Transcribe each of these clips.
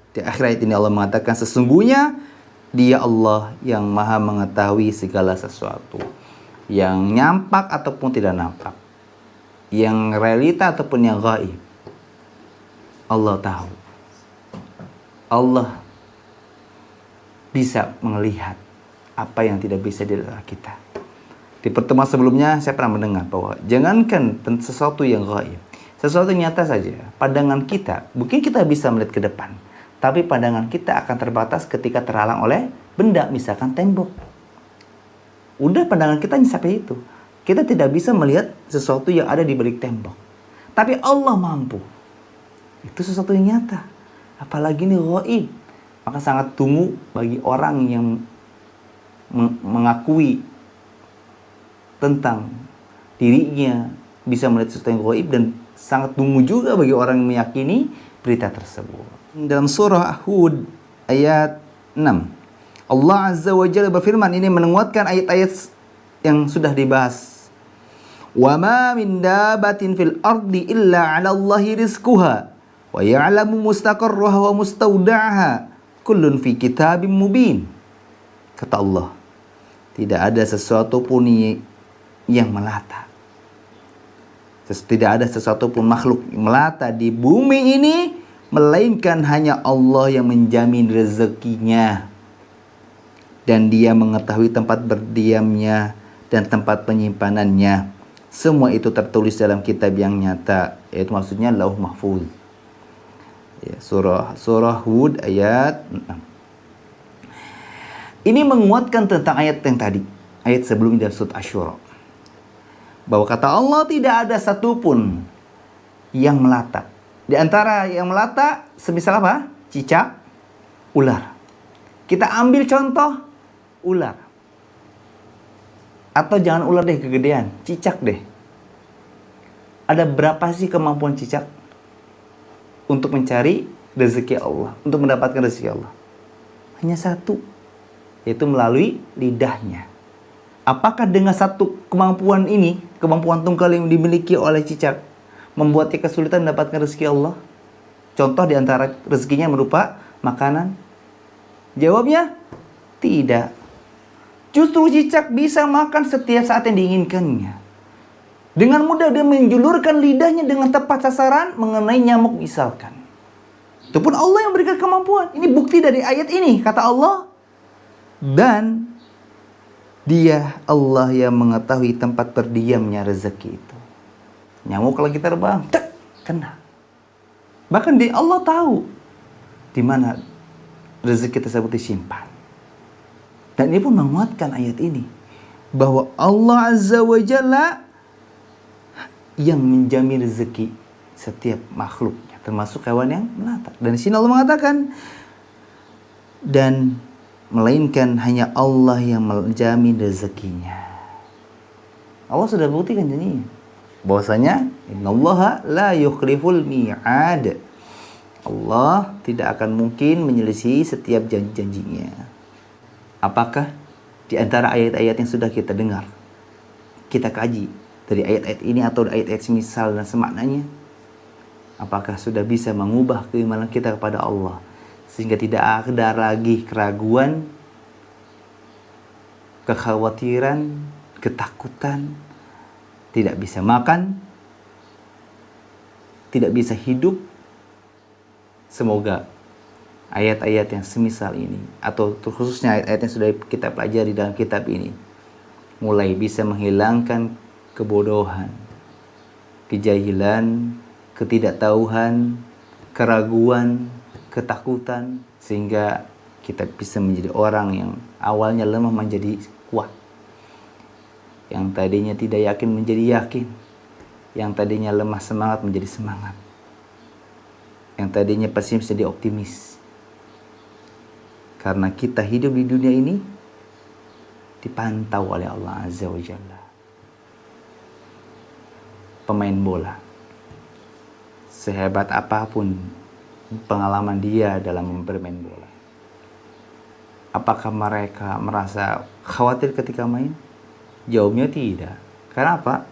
Di akhir ayat ini Allah mengatakan sesungguhnya Dia Allah yang maha mengetahui segala sesuatu, yang nampak ataupun tidak nampak, yang realita ataupun yang gaib. Allah tahu. Allah bisa melihat apa yang tidak bisa dilihat kita. Di pertemuan sebelumnya saya pernah mendengar bahwa jangankan sesuatu yang gaib, sesuatu yang nyata saja, pandangan kita, mungkin kita bisa melihat ke depan, tapi pandangan kita akan terbatas ketika terhalang oleh benda, misalkan tembok. Udah pandangan kita sampai itu. Kita tidak bisa melihat sesuatu yang ada di balik tembok. Tapi Allah mampu. Itu sesuatu yang nyata. Apalagi ini gaib. Maka sangat tunggu bagi orang yang mengakui tentang dirinya bisa melihat sesuatu yang gaib, dan sangat tunggu juga bagi orang yang meyakini berita tersebut. Dalam surah Hud ayat 6, Allah Azza wa Jalla berfirman, ini menguatkan ayat-ayat yang sudah dibahas. Wa ma min dabatin fil ardi illa 'ala Allahi rizquha wa ya'lamu mustaqarraha wa mustawda'aha kullun fi kitabim mubin. Kata Allah, tidak ada sesuatu pun yang melata. Tidak ada sesuatu pun makhluk yang melata di bumi ini melainkan hanya Allah yang menjamin rezekinya, dan Dia mengetahui tempat berdiamnya dan tempat penyimpanannya. Semua itu tertulis dalam kitab yang nyata, yaitu maksudnya Lauh Mahfuz. Ya, surah Hud ayat 6. Ini menguatkan tentang ayat yang tadi, ayat sebelumnya dari surah Asy-Syura, bahwa kata Allah tidak ada satupun yang melata. Di antara yang melata semisal apa? Cicak, ular. Kita ambil contoh ular. Atau jangan ular deh, kegedean, cicak deh. Ada berapa sih kemampuan cicak untuk mencari rezeki Allah, untuk mendapatkan rezeki Allah? Hanya satu, yaitu melalui lidahnya. Apakah dengan satu kemampuan ini, kemampuan tunggal yang dimiliki oleh cicak, membuatnya kesulitan mendapatkan rezeki Allah? Contoh di antara rezekinya berupa makanan? Jawabnya, tidak. Justru cicak bisa makan setiap saat yang diinginkannya. Dengan mudah dia menjulurkan lidahnya dengan tepat sasaran mengenai nyamuk misalkan. Itu pun Allah yang berikan kemampuan. Ini bukti dari ayat ini, kata Allah. Dan Dia Allah yang mengetahui tempat berdiamnya rezeki itu. Nyamuk lagi terbang, tek, kena. Bahkan Allah tahu di mana rezeki tersebut disimpan. Dan ini pun menguatkan ayat ini, bahwa Allah Azza wa Jalla yang menjamin rezeki setiap makhluknya, termasuk hewan yang melata. Dan di sini Allah mengatakan, dan melainkan hanya Allah yang menjamin rezekinya. Allah sudah buktikan janjinya, bahwasanya innallaha la yukhliful mi'ad. Allah tidak akan mungkin menyelisihi setiap janji-janjinya. Apakah di antara ayat-ayat yang sudah kita dengar, kita kaji dari ayat-ayat ini atau ayat-ayat semisal dan semaknanya, apakah sudah bisa mengubah keimanan kita kepada Allah, sehingga tidak ada lagi keraguan, kekhawatiran, ketakutan, tidak bisa makan, tidak bisa hidup? Semoga ayat-ayat yang semisal ini, atau khususnya ayat-ayat yang sudah kita pelajari dalam kitab ini, mulai bisa menghilangkan kebodohan, kejahilan, ketidaktahuan, keraguan, ketakutan, sehingga kita bisa menjadi orang yang awalnya lemah menjadi kuat, yang tadinya tidak yakin menjadi yakin, yang tadinya lemah semangat menjadi semangat, yang tadinya pesimis jadi optimis. Karena kita hidup di dunia ini dipantau oleh Allah Azza wa Jalla. Pemain bola, sehebat apapun pengalaman dia dalam bermain bola, apakah mereka merasa khawatir ketika main? Jawabnya tidak. Karena apa?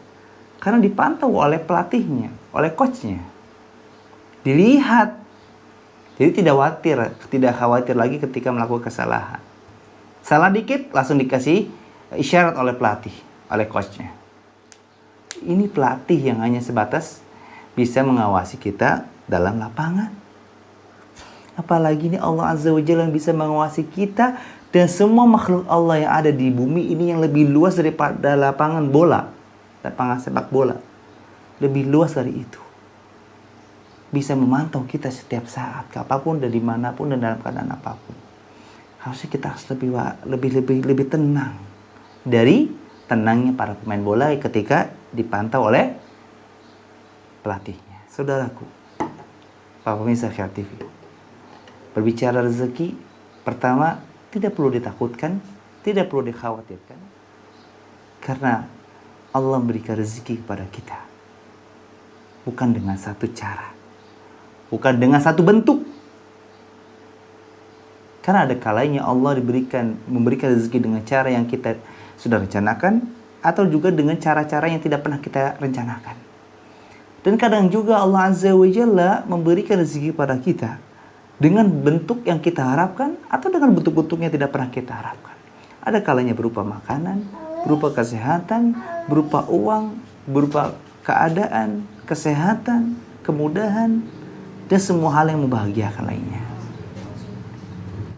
Karena dipantau oleh pelatihnya, oleh coachnya. Dilihat Jadi tidak khawatir lagi ketika melakukan kesalahan. Salah dikit langsung dikasih isyarat oleh pelatih, oleh coachnya. Ini pelatih yang hanya sebatas bisa mengawasi kita dalam lapangan. Apalagi ini Allah Azza wa Jalla yang bisa mengawasi kita dan semua makhluk Allah yang ada di bumi ini yang lebih luas daripada lapangan bola, lapangan sepak bola. Lebih luas dari itu. Bisa memantau kita setiap saat, kapanpun dan dimanapun dan dalam keadaan apapun. Harusnya kita harus lebih tenang dari tenangnya para pemain bola ketika dipantau oleh pelatihnya. Saudaraku, Pak pemirsa Khair TV, berbicara rezeki, pertama tidak perlu ditakutkan, tidak perlu dikhawatirkan, karena Allah memberikan rezeki kepada kita bukan dengan satu cara, bukan dengan satu bentuk. Karena ada kalanya Allah memberikan rezeki dengan cara yang kita sudah rencanakan, atau juga dengan cara-cara yang tidak pernah kita rencanakan. Dan kadang juga Allah Azza wa Jalla memberikan rezeki pada kita dengan bentuk yang kita harapkan, atau dengan bentuk-bentuk yang tidak pernah kita harapkan. Ada kalanya berupa makanan, berupa kesehatan, berupa uang, berupa keadaan, kesehatan, kemudahan, dan semua hal yang membahagiakan lainnya.